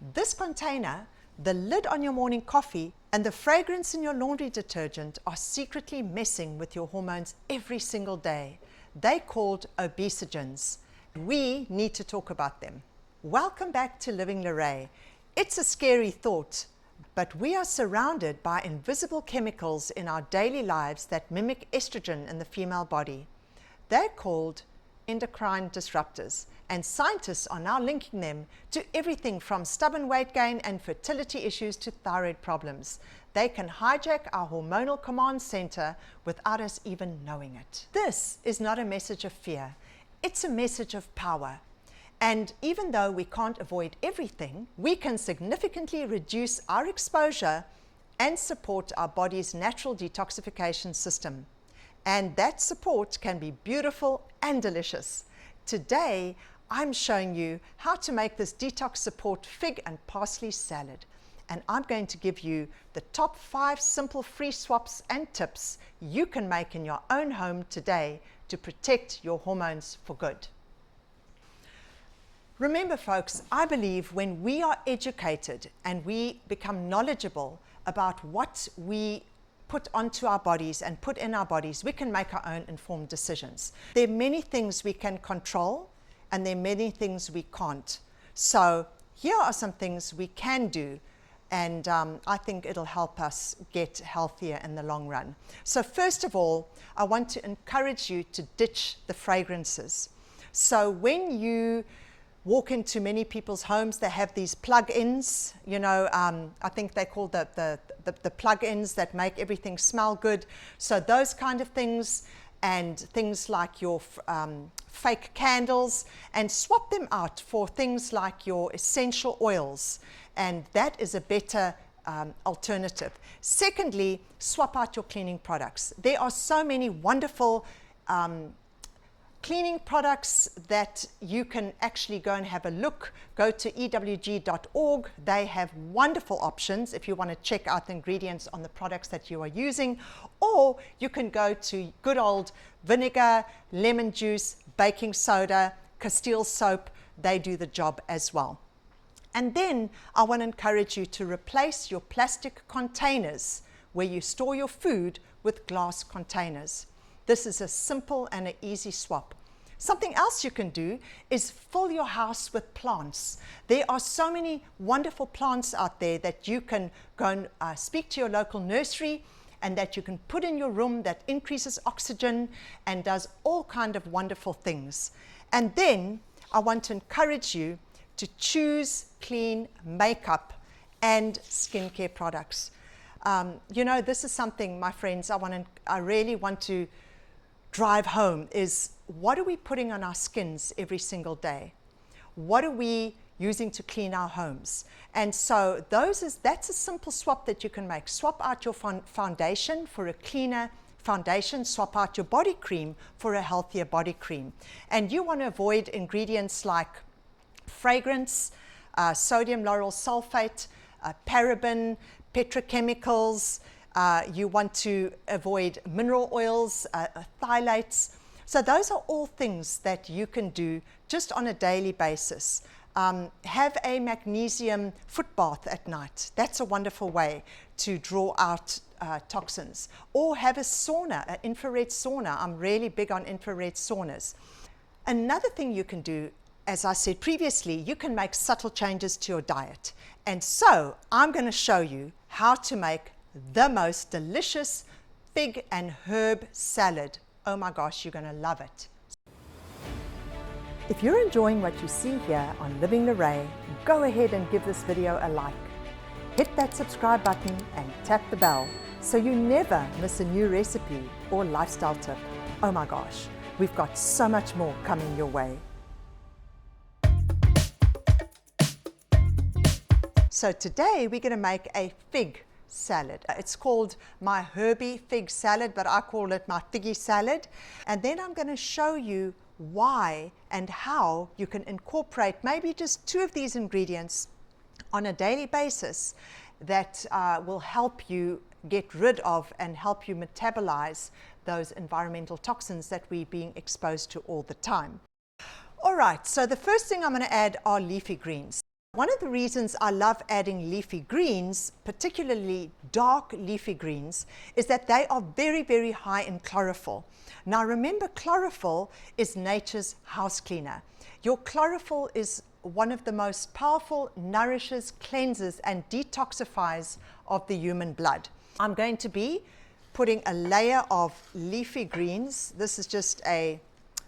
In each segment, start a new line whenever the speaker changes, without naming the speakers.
This container, the lid on your morning coffee, and the fragrance in your laundry detergent are secretly messing with your hormones every single day. They're called obesogens. We need to talk about them. Welcome back to Living Lere. It's a scary thought, but we are surrounded by invisible chemicals in our daily lives that mimic estrogen in the female body. They're called endocrine disruptors, and scientists are now linking them to everything from stubborn weight gain and fertility issues to thyroid problems. They can hijack our hormonal command center without us even knowing it. This is not a message of fear, it's a message of power. And even though we can't avoid everything, we can significantly reduce our exposure and support our body's natural detoxification system. And that support can be beautiful and delicious. Today, I'm showing you how to make this detox support fig and parsley salad. And I'm going to give you the top 5 simple free swaps and tips you can make in your own home today to protect your hormones for good. Remember folks, I believe when we are educated and we become knowledgeable about what we put onto our bodies and put in our bodies, we can make our own informed decisions. There are many things we can control and there are many things we can't. So here are some things we can do, and I think it'll help us get healthier in the long run. So first of all, I want to encourage you to ditch the fragrances. So when you walk into many people's homes, they have these plug-ins, you know, I think they call the plug-ins that make everything smell good. So those kind of things, and things like your fake candles, and swap them out for things like your essential oils, and that is a better alternative. Secondly, swap out your cleaning products. There are so many wonderful cleaning products that you can actually go and have a look. Go to ewg.org. They have wonderful options if you want to check out the ingredients on the products that you are using, or you can go to good old vinegar, lemon juice, baking soda, Castile soap. They do the job as well. And then I want to encourage you to replace your plastic containers where you store your food with glass containers. This is a simple and an easy swap. Something else you can do is fill your house with plants. There are so many wonderful plants out there that you can go and speak to your local nursery, and that you can put in your room that increases oxygen and does all kind of wonderful things. And then I want to encourage you to choose clean makeup and skincare products. You know, this is something, my friends, I really want to drive home is, what are we putting on our skins every single day? What are we using to clean our homes? And so that's a simple swap that you can make. Swap out your foundation for a cleaner foundation, swap out your body cream for a healthier body cream. And you want to avoid ingredients like fragrance, sodium lauryl sulfate, paraben, petrochemicals. You want to avoid mineral oils, phthalates. So those are all things that you can do just on a daily basis. Have a magnesium foot bath at night. That's a wonderful way to draw out toxins. Or have a sauna, an infrared sauna. I'm really big on infrared saunas. Another thing you can do, as I said previously, you can make subtle changes to your diet. And so I'm going to show you how to make the most delicious fig and herb salad. Oh my gosh, you're going to love it. If you're enjoying what you see here on Living Lere, go ahead and give this video a like. Hit that subscribe button and tap the bell so you never miss a new recipe or lifestyle tip. Oh my gosh, we've got so much more coming your way. So today we're going to make a fig salad. It's called my herby fig salad, but I call it my figgy salad. And then I'm going to show you why and how you can incorporate maybe just 2 of these ingredients on a daily basis that will help you get rid of and help you metabolize those environmental toxins that we're being exposed to all the time. All right, so the first thing I'm going to add are leafy greens. One of the reasons I love adding leafy greens, particularly dark leafy greens, is that they are very, very high in chlorophyll. Now remember, chlorophyll is nature's house cleaner. Your chlorophyll is one of the most powerful nourishes, cleanses, and detoxifies of the human blood. I'm going to be putting a layer of leafy greens. This is just a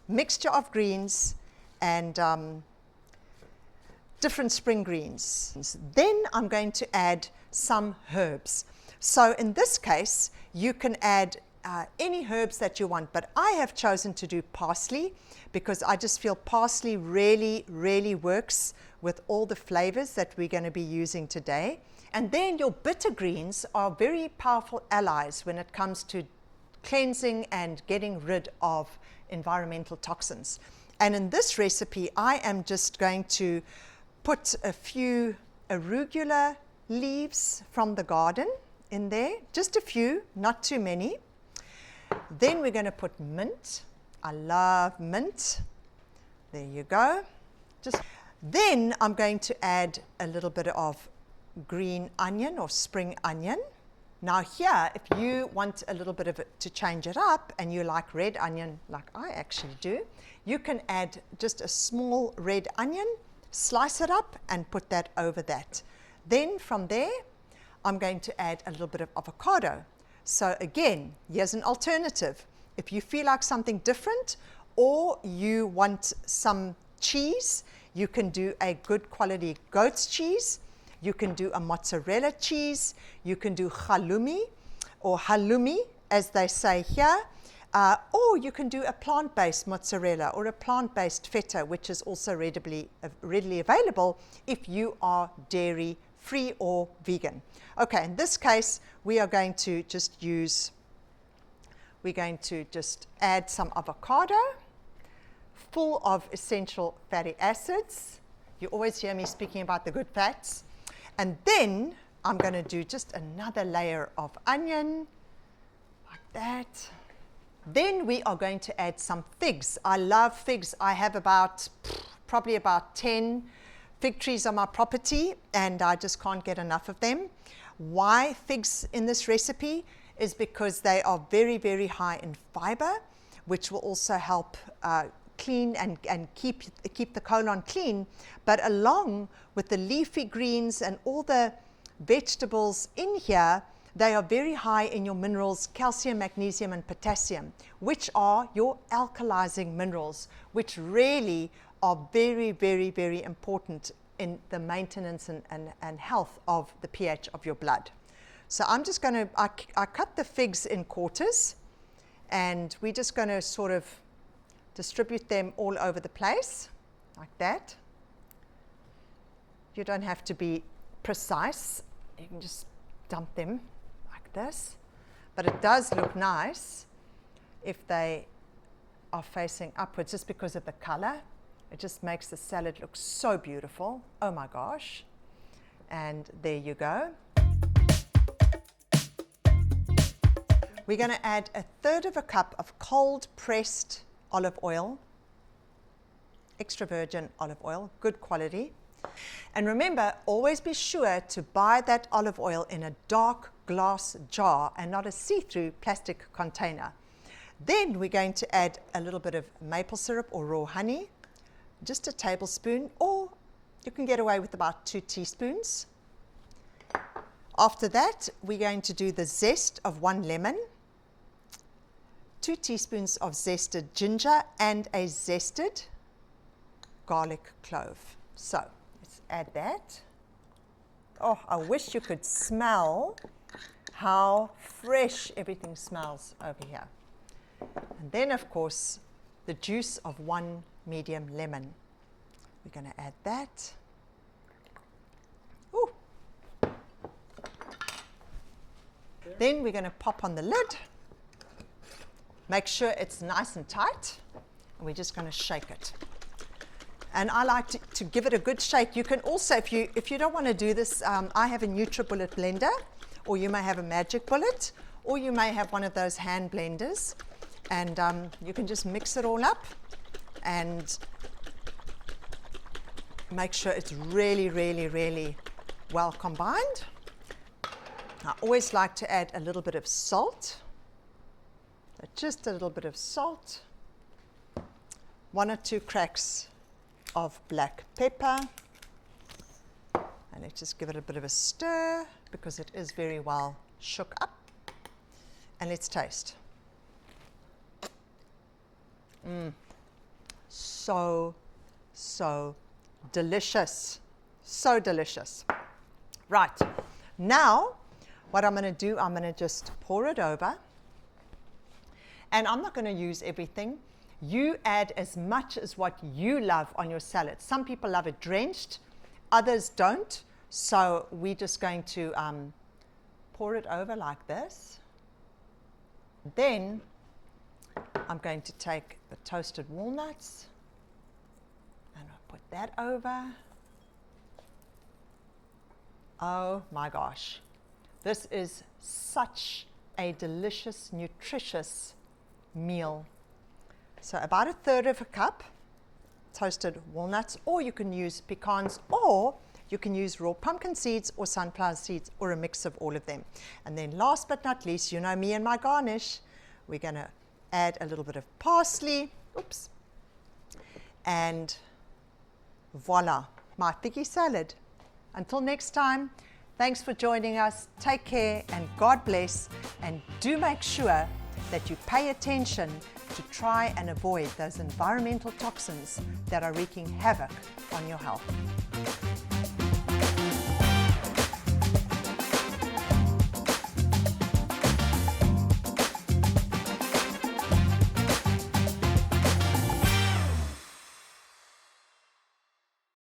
mixture of greens and different spring greens. Then I'm going to add some herbs. So in this case, you can add any herbs that you want, but I have chosen to do parsley because I just feel parsley really, really works with all the flavors that we're going to be using today. And then your bitter greens are very powerful allies when it comes to cleansing and getting rid of environmental toxins. And in this recipe, I am just going to put a few arugula leaves from the garden in there, just a few, not too many. Then we're going to put mint. I love mint. There you go. Then I'm going to add a little bit of green onion or spring onion. Now here, if you want a little bit of it to change it up and you like red onion like I actually do, you can add just a small red onion, slice it up and put that over that. Then from there, I'm going to add a little bit of avocado. So again, here's an alternative. If you feel like something different or you want some cheese, you can do a good quality goat's cheese. You can do a mozzarella cheese. You can do halloumi or halloumi, as they say here. Or you can do a plant-based mozzarella or a plant-based feta, which is also readily available if you are dairy-free or vegan. Okay, in this case, we are going to just add some avocado, full of essential fatty acids. You always hear me speaking about the good fats. And then I'm going to do just another layer of onion, like that. Then we are going to add some figs. I love figs. I have probably about 10 fig trees on my property, and I just can't get enough of them. Why figs in this recipe is because they are very, very high in fiber, which will also help clean and keep the colon clean. But along with the leafy greens and all the vegetables in here, they are very high in your minerals, calcium, magnesium, and potassium, which are your alkalizing minerals, which really are very, very, very important in the maintenance and health of the pH of your blood. So I'm just going to, I cut the figs in quarters, and we're just going to sort of distribute them all over the place, like that. You don't have to be precise. You can just dump them like this. But it does look nice if they are facing upwards, just because of the color. It just makes the salad look so beautiful. Oh my gosh. And there you go. We're going to add 1/3 of a cup of cold pressed olive oil, extra virgin olive oil, good quality. And remember, always be sure to buy that olive oil in a dark glass jar and not a see-through plastic container. Then we're going to add a little bit of maple syrup or raw honey, just a tablespoon, or you can get away with about 2 teaspoons. After that, we're going to do the zest of 1 lemon, 2 teaspoons of zested ginger, and a zested garlic clove. So let's add that. Oh, I wish you could smell how fresh everything smells over here. And then, of course, the juice of 1 medium lemon. We're going to add that. Ooh. Then we're going to pop on the lid. Make sure it's nice and tight. And we're just going to shake it. And I like to give it a good shake. You can also, if you don't want to do this, I have a NutriBullet blender, or you may have a Magic Bullet, or you may have one of those hand blenders. And you can just mix it all up and make sure it's really, really, really well combined. I always like to add a little bit of salt. So just a little bit of salt. 1 or 2 cracks of black pepper. And let's just give it a bit of a stir because it is very well shook up. And let's taste. So, so delicious. So delicious. Right. Now, what I'm going to do, I'm going to just pour it over. And I'm not going to use everything. You add as much as what you love on your salad. Some people love it drenched, others don't. So we're just going to pour it over like this. Then I'm going to take the toasted walnuts and I'll put that over. Oh my gosh. This is such a delicious, nutritious meal. So about 1/3 of a cup toasted walnuts, or you can use pecans, or you can use raw pumpkin seeds or sunflower seeds, or a mix of all of them. And then last but not least, you know me and my garnish, we're going to add a little bit of parsley. Oops. And voila, my thicky salad. Until next time, thanks for joining us. Take care and God bless. And do make sure that you pay attention to try and avoid those environmental toxins that are wreaking havoc on your health.